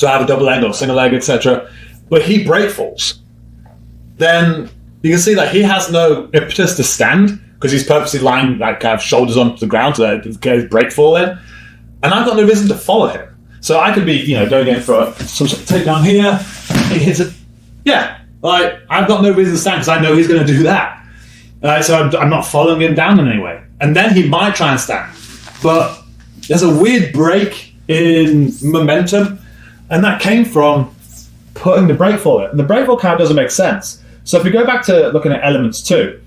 So I have a double leg or single leg, etc. But he break falls. Then you can see that he has no impetus to stand because he's purposely lying like kind of shoulders onto the ground to get his break fall in. And I've got no reason to follow him. So I could be, going in for some sort of takedown here. He hits it. Yeah, like I've got no reason to stand because I know he's going to do that. So I'm not following him down in any way. And then he might try and stand. But there's a weird break in momentum. And that came from putting the break fall in. And the break fall count doesn't make sense. So if we go back to looking at elements 2,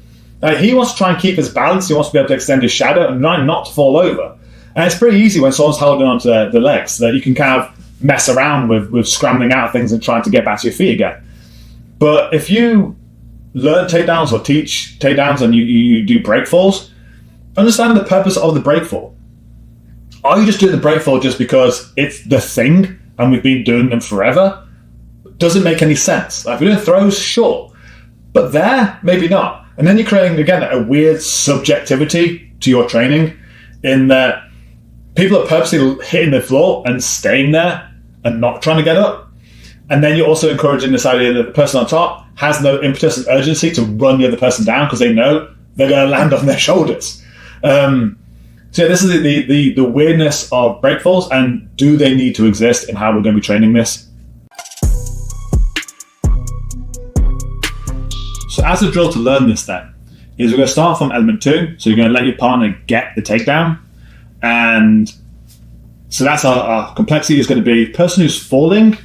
he wants to try and keep his balance. He wants to be able to extend his shadow and not to fall over. And it's pretty easy when someone's holding onto the legs that you can kind of mess around with scrambling out things and trying to get back to your feet again. But if you learn takedowns or teach takedowns and you do break falls, understand the purpose of the break fall. Are you just doing the break fall just because it's the thing and we've been doing them forever? Doesn't make any sense. Like if we're doing throws, sure. But there, maybe not. And then you're creating, again, a weird subjectivity to your training in that people are purposely hitting the floor and staying there and not trying to get up. And then you're also encouraging this idea that the person on top has no impetus and urgency to run the other person down because they know they're going to land on their shoulders. So yeah, this is the weirdness of break falls, and do they need to exist in how we're going to be training this? So as a drill to learn this then, is we're going to start from element 2. So you're going to let your partner get the takedown. And so that's our complexity is going to be person who's falling.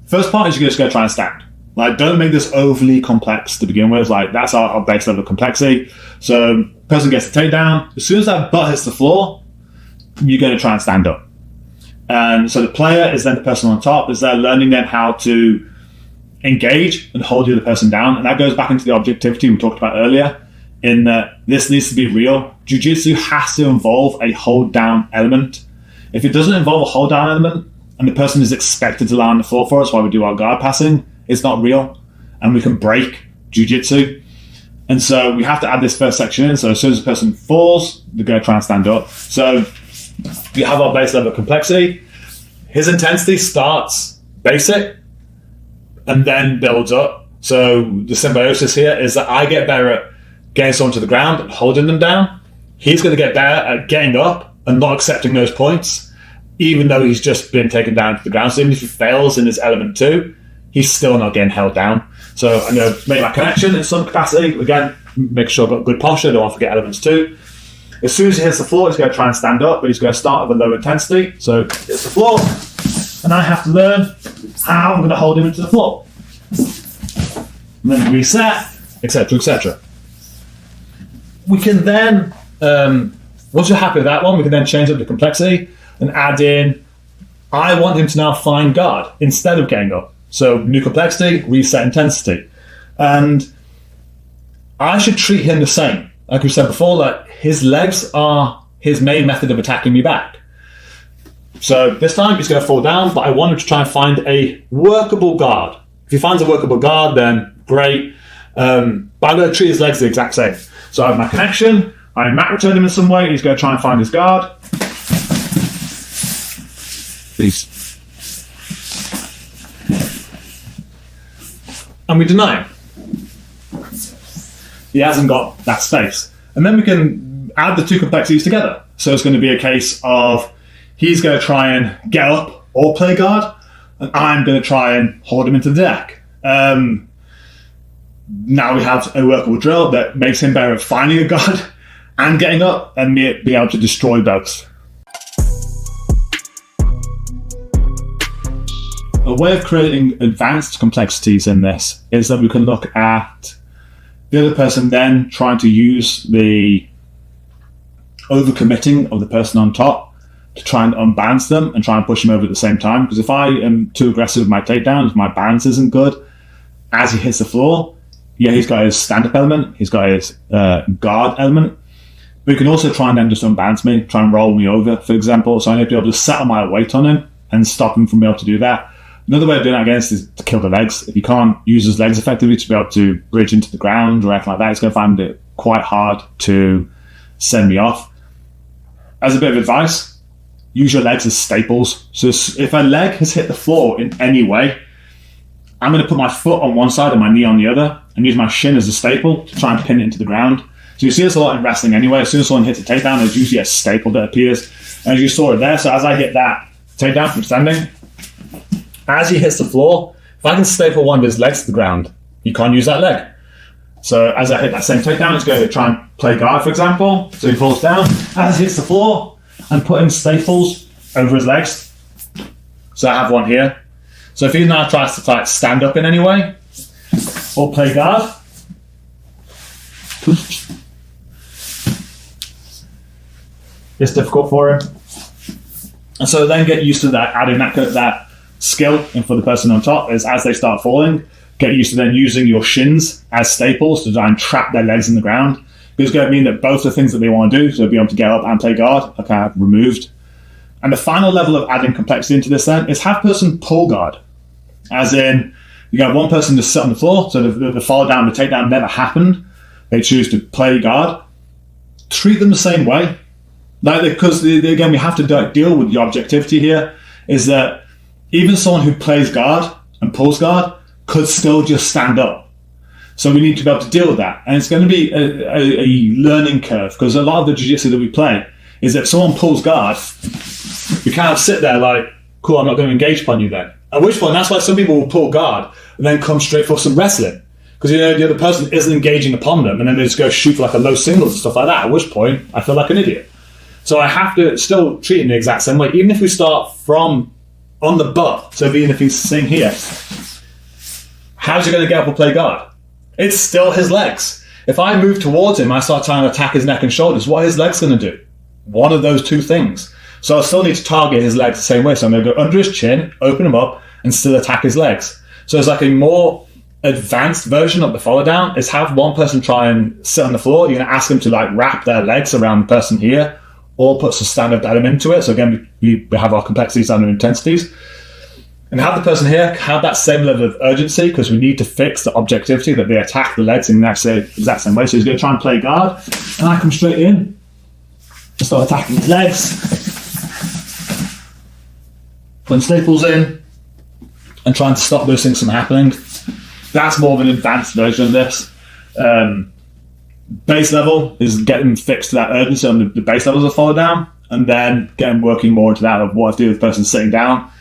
First part is you're just going to try and stand. Like, don't make this overly complex to begin with. Like, that's our base level of complexity. So person gets the takedown. As soon as that butt hits the floor, you're going to try and stand up. And so the player is then the person on top. Is they're learning then how to engage and hold the other person down. And that goes back into the objectivity we talked about earlier, in that this needs to be real. Jiu-jitsu has to involve a hold down element. If it doesn't involve a hold down element and the person is expected to lie on the floor for us while we do our guard passing, it's not real. And we can break jiu-jitsu. And so we have to add this first section in. So as soon as the person falls, they're going to try and stand up. So we have our base level of complexity. His intensity starts basic and then builds up. So the symbiosis here is that I get better at getting someone to the ground and holding them down. He's going to get better at getting up and not accepting those points, even though he's just been taken down to the ground. So even if he fails in his element 2, he's still not getting held down. So I'm going to make my connection in some capacity. Again, make sure I've got good posture. Don't want to forget elements 2. As soon as he hits the floor, he's going to try and stand up, but he's going to start with a low intensity. So hits the floor, and I have to learn how I'm going to hold him into the floor. And then reset, etc., etc. We can then, once you're happy with that one, we can then change up the complexity and add in, I want him to now find guard instead of getting up. So new complexity, reset intensity. And I should treat him the same. Like we said before, like his legs are his main method of attacking me back. So this time he's going to fall down, but I want him to try and find a workable guard. If he finds a workable guard, then great. But I'm going to treat his legs the exact same. So I have my connection, I mat return him in some way, he's going to try and find his guard. Please. And we deny him. He hasn't got that space. And then we can add the two complexities together. So it's going to be a case of he's going to try and get up or play guard, and I'm going to try and hold him into the deck. Now we have a workable drill that makes him better at finding a guard and getting up and being able to destroy both. A way of creating advanced complexities in this is that we can look at the other person then trying to use the overcommitting of the person on top to try and unbalance them and try and push him over at the same time. Because if I am too aggressive with my takedown, if my balance isn't good, as he hits the floor, yeah, he's got his stand-up element, he's got his guard element, but he can also try and then just unbalance me, try and roll me over, for example. So I need to be able to settle my weight on him and stop him from being able to do that. Another way of doing that against is to kill the legs. If he can't use his legs effectively to be able to bridge into the ground or anything like that, he's going to find it quite hard to send me off. As a bit of advice, use your legs as staples. So if a leg has hit the floor in any way, I'm going to put my foot on one side and my knee on the other and use my shin as a staple to try and pin it into the ground. So you see this a lot in wrestling anyway. As soon as someone hits a takedown, there's usually a staple that appears. And as you saw it there, so as I hit that takedown from standing, as he hits the floor, if I can staple one of his legs to the ground, you can't use that leg. So as I hit that same takedown, it's going to try and play guard, for example. So he falls down. As he hits the floor, I'm putting staples over his legs. So I have one here. So if he now tries to like stand up in any way or play guard, it's difficult for him. And so then get used to that, adding that skill in for the person on top is as they start falling, get used to then using your shins as staples to try and trap their legs in the ground. Because it's going to mean that both the things that they want to do, so be able to get up and play guard, are kind of removed. And the final level of adding complexity into this then is have person pull guard. As in, you got one person to sit on the floor, so the fall down, the takedown never happened. They choose to play guard. Treat them the same way. Because again, we have to deal with the objectivity here, is that even someone who plays guard and pulls guard could still just stand up. So we need to be able to deal with that. And it's going to be a learning curve, because a lot of the jiu-jitsu that we play is that if someone pulls guard, we kind of sit there like, cool, I'm not going to engage upon you then. At which point, that's why some people will pull guard and then come straight for some wrestling. Because the other person isn't engaging upon them, and then they just go shoot for like a low singles and stuff like that, at which point I feel like an idiot. So I have to still treat him the exact same way, even if we start from on the butt. So even if he's sitting here, how's he going to get up and play guard? It's still his legs. If I move towards him, I start trying to attack his neck and shoulders, what are his legs going to do? One of those two things. So I still need to target his legs the same way. So I'm going to go under his chin, open him up, and still attack his legs. So it's like a more advanced version of the follow down is have one person try and sit on the floor. You're going to ask them to like wrap their legs around the person here, or put some standard element into it. So again, we have our complexities and our intensities. And have the person here have that same level of urgency, because we need to fix the objectivity that they attack the legs in the exact same way. So he's going to try and play guard, and I come straight in and start attacking his legs. Putting staples in and trying to stop those things from happening. That's more of an advanced version of this. Base level is getting fixed to that urgency on the base levels of follow down, and then getting working more into that of what I do with the person sitting down.